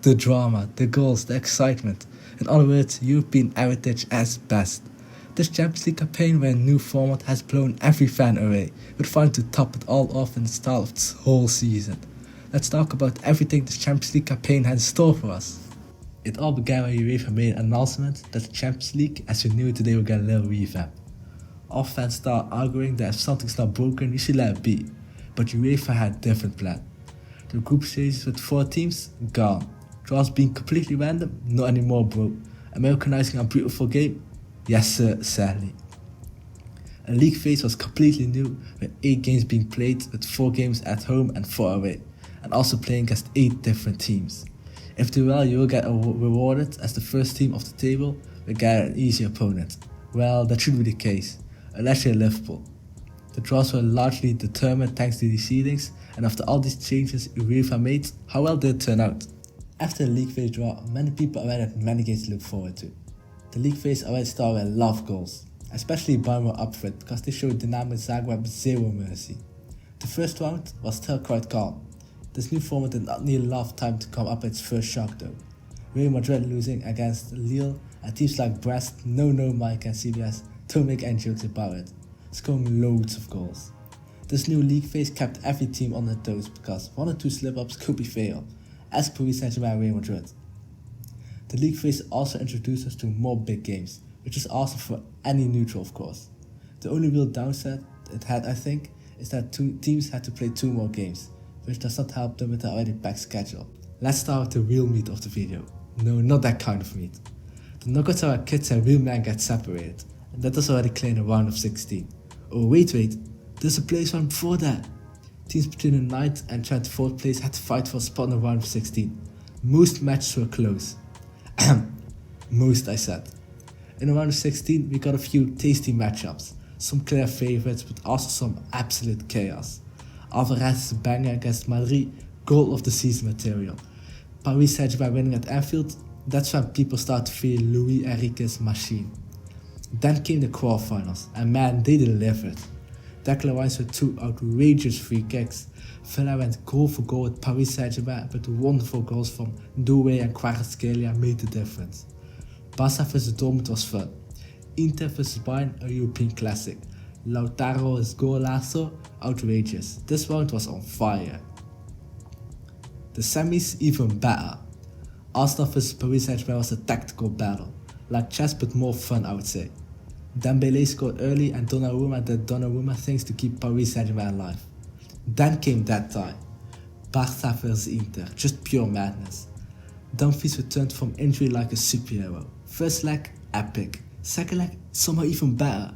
The drama, the goals, the excitement. In other words, European heritage as best. This Champions League campaign where a new format has blown every fan away, with fun to top it all off in the style of this whole season. Let's talk about everything this Champions League campaign had in store for us. It all began when Uefa made an announcement that the Champions League, as we knew it today, would get a little revamp. All fans start arguing that if something's not broken, we should let it be. But Uefa had a different plan. The group stages with 4 teams, gone. Draws being completely random, not anymore bro. Americanizing our beautiful game? Yes sir, sadly. A league phase was completely new, with 8 games being played, with 4 games at home and 4 away, and also playing against 8 different teams. If you do well, you will get rewarded as the first team off the table will get an easy opponent. Well, that should be the case, unless you're Liverpool. The draws were largely determined thanks to these seedings, and after all these changes UEFA made, how well did it turn out? After the league phase draw, many people already had many games to look forward to. The league phase already started with a lot of goals, especially Bayern up front because they showed Dynamo Zagreb zero mercy. The first round was still quite calm. This new format did not need a lot of time to come up with its first shock though. Real Madrid losing against Lille and teams like Brest, No Mike and CBS don't make any jokes about it, scoring loads of goals. This new league phase kept every team on their toes because 1 or 2 slip-ups could be fatal, as Paris Saint-Germain and Real Madrid. The league phase also introduced us to more big games, which is awesome for any neutral of course. The only real downside it had, I think, is that 2 teams had to play 2 more games, which does not help them with the already packed schedule. Let's start with the real meat of the video. No, not that kind of meat. The knockouts are where kids and real men get separated, and that was already clear in the round of 16. Oh wait, there's a place round before that. Teams between the 9th and 24th place had to fight for a spot in the round of 16. Most matches were close. Most, I said. In the round of 16 we got a few tasty matchups, some clear favourites but also some absolute chaos. Alvarez's banger against Madrid, goal of the season material. Paris Saint-Germain winning at Anfield, that's when people start to feel Luis Enrique's machine. Then came the quarterfinals, and man, they delivered. Declan Rice with 2 outrageous free kicks. Villa went goal for goal with Paris Saint-Germain, but the wonderful goals from Doué and Kvaratskhelia made the difference. Barca vs Dortmund was fun. Inter vs Bayern, a European classic. Lautaro's golazo, outrageous. This round was on fire. The semis even better. Arsenal vs Paris Saint-Germain was a tactical battle, like chess but more fun I would say. Dembele scored early and Donnarumma did Donnarumma things to keep Paris Saint-Germain alive. Then came that tie. Barca vs Inter, just pure madness. Dumfries returned from injury like a superhero. First leg, epic. Second leg, somehow even better.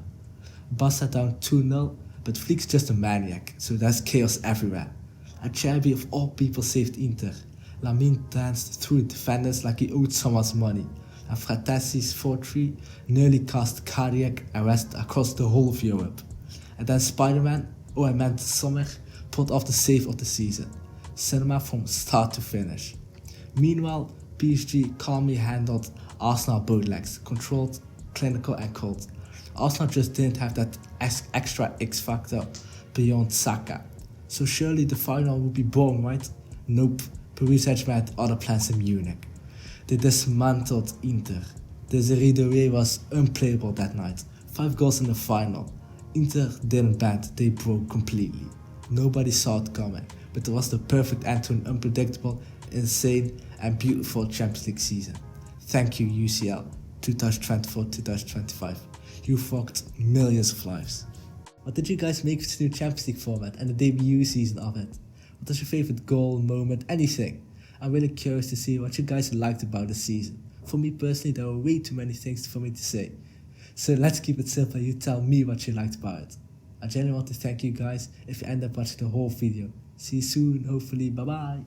Barca down 2-0, but Flick's just a maniac, so there's chaos everywhere. Acerbi of all people saved Inter. Lamine danced through defenders like he owed someone's money. And Frattesi's 4-3 nearly caused cardiac arrest across the whole of Europe. And then Spider-Man, I meant Sommer, pulled off the save of the season. Cinema from start to finish. Meanwhile, PSG calmly handled Arsenal both legs, controlled, clinical and cold. Arsenal just didn't have that extra X factor beyond Saka. So surely the final would be boring, right? Nope, Paris Saint-Germain had other plans in Munich. They dismantled Inter. Desiree Doué was unplayable that night. 5 goals in the final. Inter didn't bend, they broke completely. Nobody saw it coming, but it was the perfect end to an unpredictable, insane and beautiful Champions League season. Thank you UCL 2024-2025. You fucked millions of lives. What did you guys make of this new Champions League format and the debut season of it? What was your favorite goal, moment, anything? I'm really curious to see what you guys liked about the season. For me personally, there were way too many things for me to say. So let's keep it simple, you tell me what you liked about it. I genuinely want to thank you guys if you end up watching the whole video. See you soon, hopefully, bye bye.